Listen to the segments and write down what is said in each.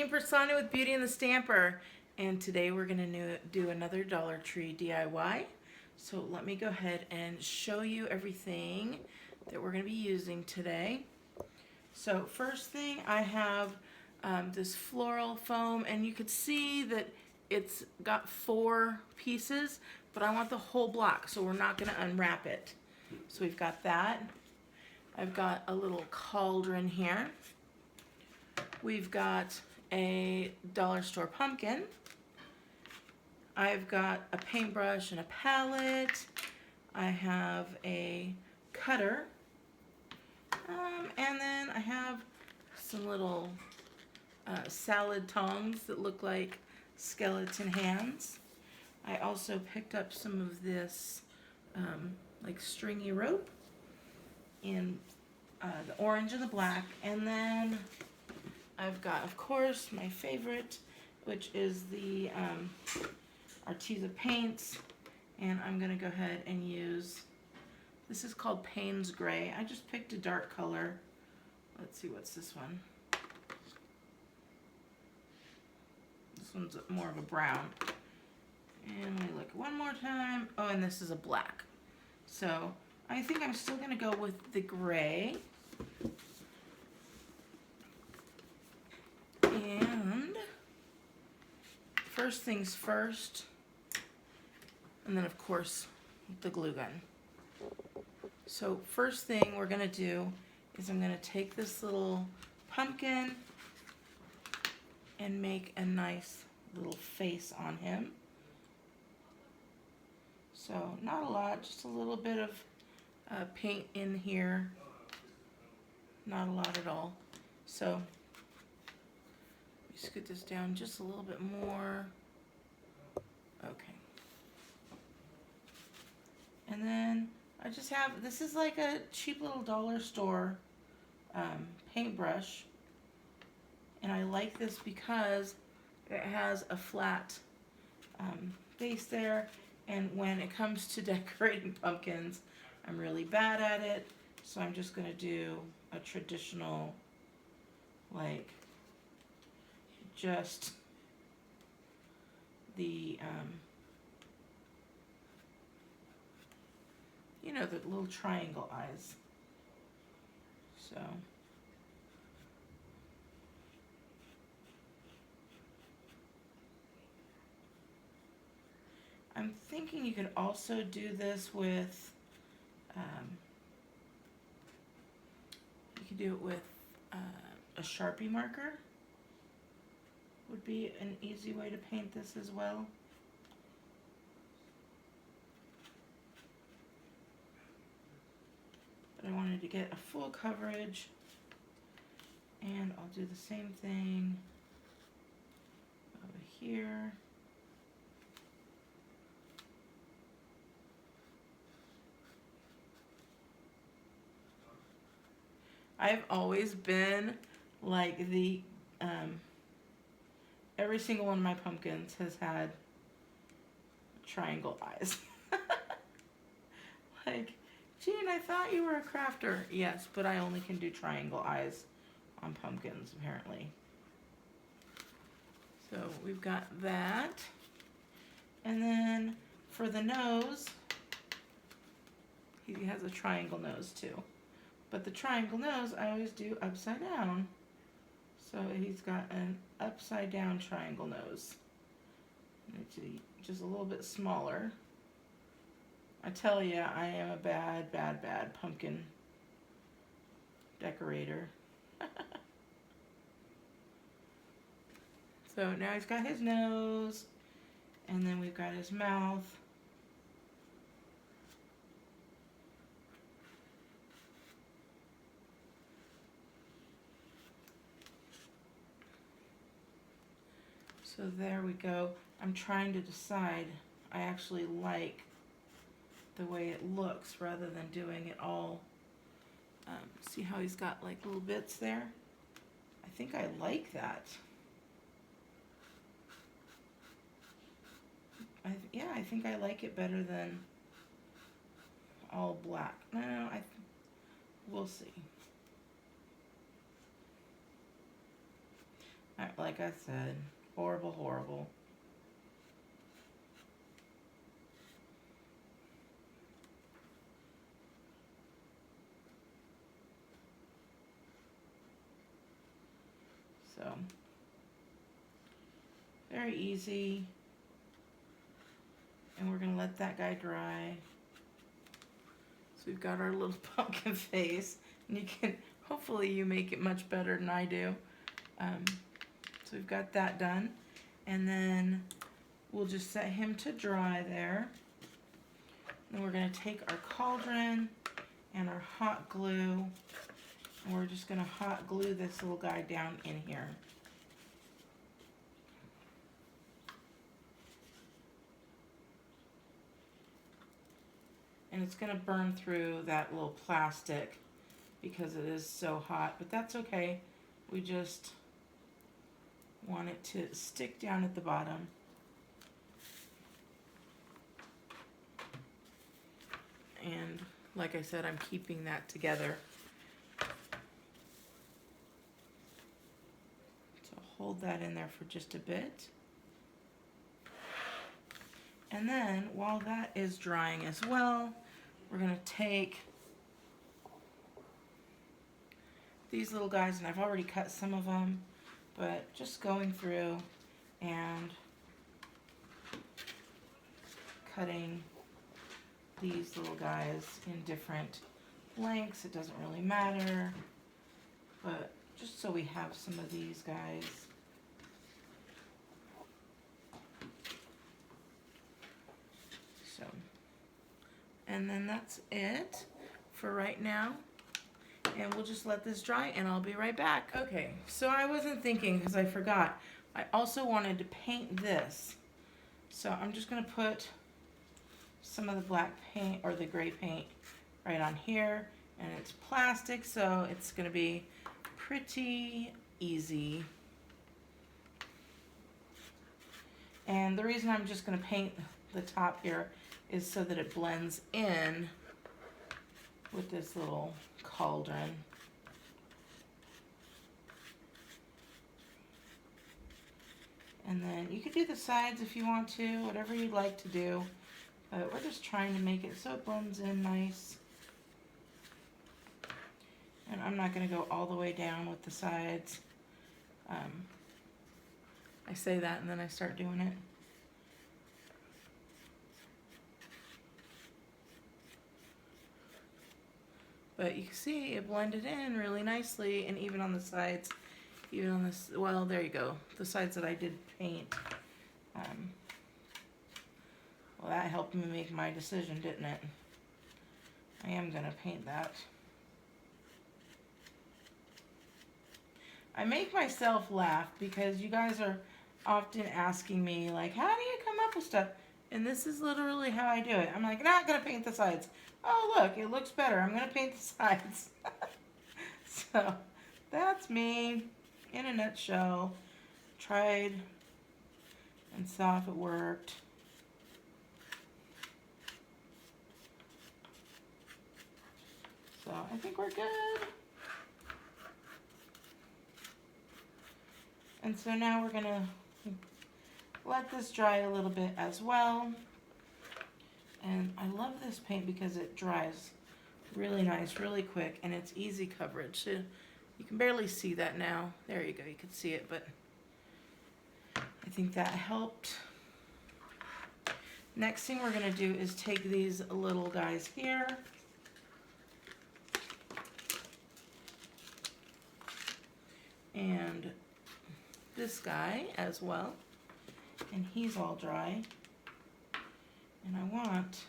Jean Piersanti with Beauty and the Stamper, and today we're going to do another Dollar Tree DIY. So let me go ahead and show you everything that we're going to be using today. So first thing, I have this floral foam, and you could see that it's got 4 pieces, but I want the whole block, so we're not going to unwrap it. So we've got that. I've got a little cauldron here. We've got a dollar store pumpkin. I've got a paintbrush and a palette. I have a cutter. And then I have some little salad tongs that look like skeleton hands. I also picked up some of this like stringy rope in the orange and the black. And then I've got, of course, my favorite, which is the Arteza paints, and I'm going to go ahead and use, this is called Payne's Gray. I just picked a dark color. Let's see, what's this one? This one's more of a brown. And we look one more time. Oh, and this is a black. So I think I'm still going to go with the gray. And first things first, and then of course the glue gun. So first thing we're going to do is I'm going to take this little pumpkin and make a nice little face on him. So not a lot, just a little bit of paint in here, not a lot at all. So scoot this down just a little bit more. Okay. And then I just have, this is like a cheap little dollar store paintbrush. And I like this because it has a flat base there. And when it comes to decorating pumpkins, I'm really bad at it. So I'm just going to do a traditional, like, just the, you know, the little triangle eyes. So I'm thinking you could also do this with, you could do it with a Sharpie marker. Would be an easy way to paint this as well. But I wanted to get a full coverage, and I'll do the same thing over here. I've always been like the every single one of my pumpkins has had triangle eyes. Like, Jean, I thought you were a crafter. Yes, but I only can do triangle eyes on pumpkins, apparently. So we've got that. And then for the nose, he has a triangle nose too. But the triangle nose, I always do upside down. So he's got an upside down triangle nose. It's just a little bit smaller. I tell you, I am a bad pumpkin decorator. So now he's got his nose, and then we've got his mouth. So there we go. I'm trying to decide. I actually like the way it looks rather than doing it all. See how he's got like little bits there? I think I like that. Yeah, I think I like it better than all black. No, we'll see. Like I said, horrible, horrible. So, very easy. And we're going to let that guy dry. So we've got our little pumpkin face. And you can, hopefully you make it much better than I do. So we've got that done. And then we'll just set him to dry there. Then we're going to take our cauldron and our hot glue. And we're just going to hot glue this little guy down in here. And it's going to burn through that little plastic because it is so hot, but that's okay. We just want it to stick down at the bottom. And like I said, I'm keeping that together. So hold that in there for just a bit. And then while that is drying as well, we're going to take these little guys, and I've already cut some of them, but just going through and cutting these little guys in different lengths. It doesn't really matter, but just so we have some of these guys. So, and then that's it for right now. And we'll just let this dry and I'll be right back. Okay, so I wasn't thinking because I forgot. I also wanted to paint this. So I'm just gonna put some of the black paint or the gray paint right on here. And it's plastic, so it's gonna be pretty easy. And the reason I'm just gonna paint the top here is so that it blends in with this little cauldron. And then you could do the sides if you want to, whatever you'd like to do. But we're just trying to make it so it blends in nice. And I'm not going to go all the way down with the sides. I say that and then I start doing it. But you can see it blended in really nicely, and even on the sides, even on this, well, there you go, the sides that I did paint. Well, that helped me make my decision, didn't it? I am going to paint that. I make myself laugh because you guys are often asking me, like, how do you come up with stuff? And this is literally how I do it. I'm like, not going to paint the sides. Oh, look, it looks better. I'm going to paint the sides. So, that's me in a nutshell. Tried and saw if it worked. So, I think we're good. And so now we're going to let this dry a little bit as well. And I love this paint because it dries really nice, really quick, and it's easy coverage. So you can barely see that now. There you go, you can see it, but I think that helped. Next thing we're going to do is take these little guys here. And this guy as well. And he's all dry. And I want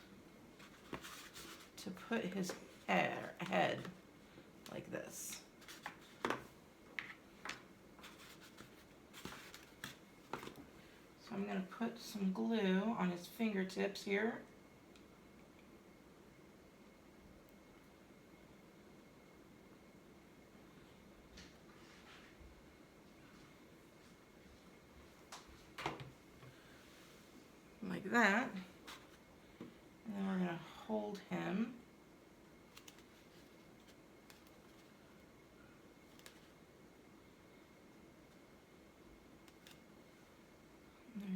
to put his head like this. So I'm going to put some glue on his fingertips here. Like that. And then we're going to hold him.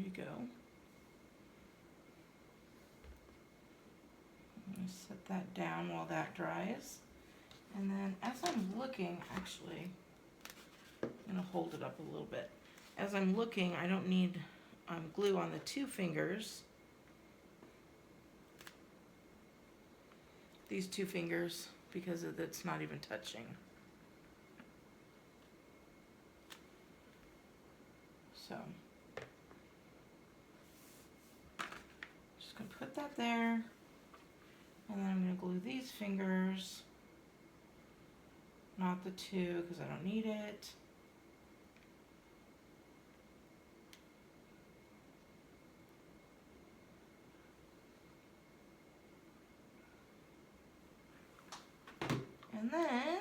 you go. I'm going to set that down while that dries. And then as I'm looking, actually, I'm going to hold it up a little bit. As I'm looking, I don't need glue on the two fingers. These two fingers, because it's not even touching. So, just going to put that there. And then I'm going to glue these fingers. Not the two, because I don't need it. And then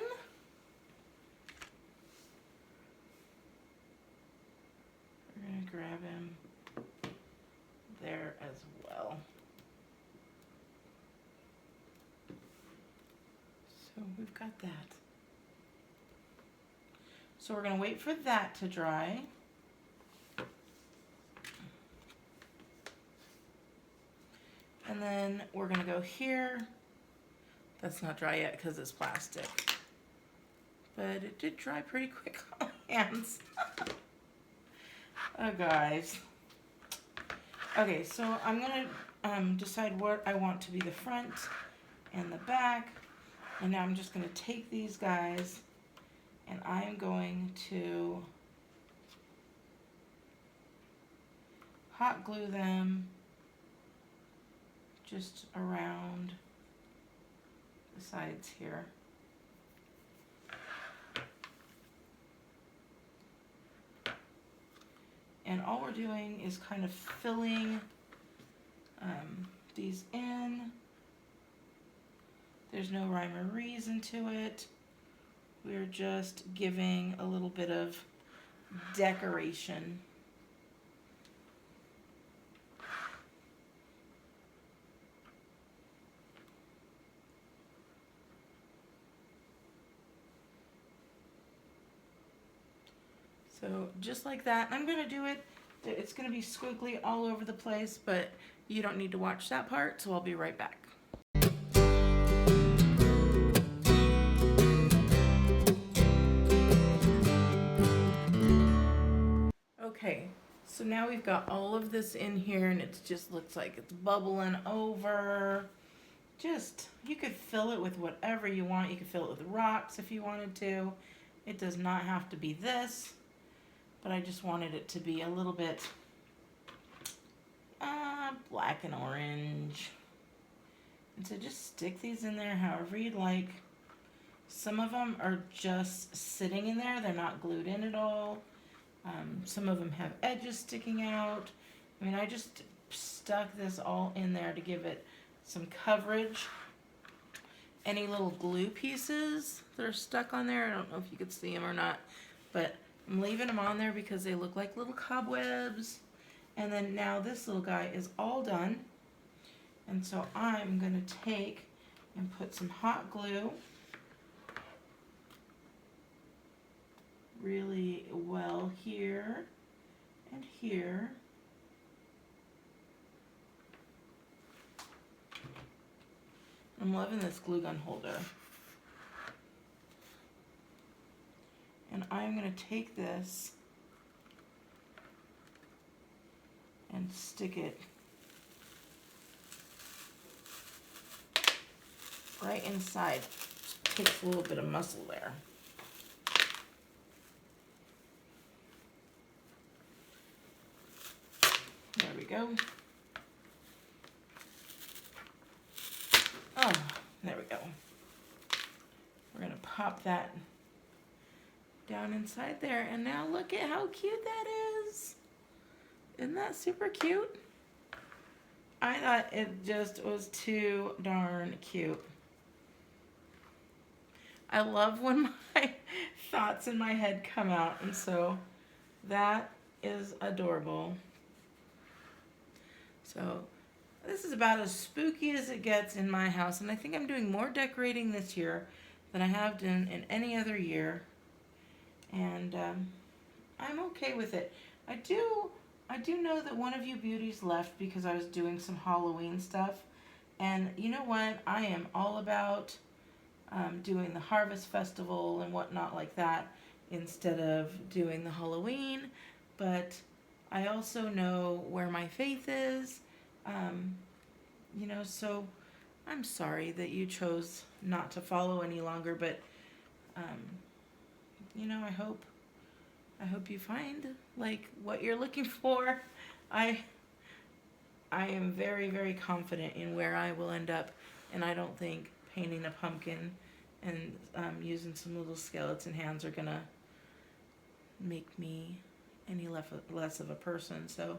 we're going to grab him there as well. So we've got that. So we're going to wait for that to dry. And then we're going to go here. That's not dry yet because it's plastic. But it did dry pretty quick on my hands. Oh, guys. Okay, so I'm going to decide what I want to be the front and the back. And now I'm just going to take these guys and I am going to hot glue them just around the sides here. And all we're doing is kind of filling these in. There's no rhyme or reason to it. We're just giving a little bit of decoration. So just like that, I'm going to do it. It's going to be squiggly all over the place, but you don't need to watch that part, so I'll be right back. Okay, so now we've got all of this in here and it just looks like it's bubbling over. Just, you could fill it with whatever you want. You could fill it with rocks if you wanted to. It does not have to be this, but I just wanted it to be a little bit black and orange. And so just stick these in there however you'd like. Some of them are just sitting in there. They're not glued in at all. Some of them have edges sticking out. I mean, I just stuck this all in there to give it some coverage. Any little glue pieces that are stuck on there, I don't know if you could see them or not, but I'm leaving them on there because they look like little cobwebs. And then now this little guy is all done. And so I'm going to take and put some hot glue really well here and here. I'm loving this glue gun holder. And I'm going to take this and stick it right inside. Just takes a little bit of muscle there. There we go. Oh, there we go. We're going to pop that down inside there. And now look at how cute that is. Isn't that super cute? I thought it just was too darn cute. I love when my thoughts in my head come out, and so that is adorable. So this is about as spooky as it gets in my house, and I think I'm doing more decorating this year than I have done in any other year, and I'm okay with it. I do I do know that one of you beauties left because I was doing some Halloween stuff. And you know what? I am all about doing the Harvest Festival and whatnot like that instead of doing the Halloween. But I also know where my faith is. Um, so I'm sorry that you chose not to follow any longer. But um, I hope you find like what you're looking for. I I am very, very confident in where I will end up, and I don't think painting a pumpkin and using some little skeleton hands are gonna make me any less of a person. So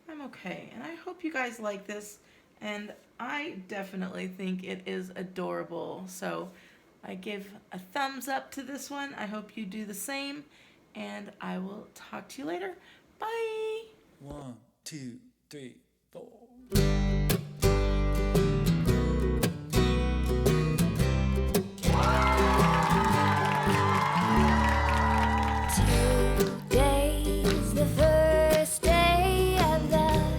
I'm okay, and I hope you guys like this. And I definitely think it is adorable. So I give a thumbs up to this one. I hope you do the same, and I will talk to you later. Bye. 1, 2, 3, 4.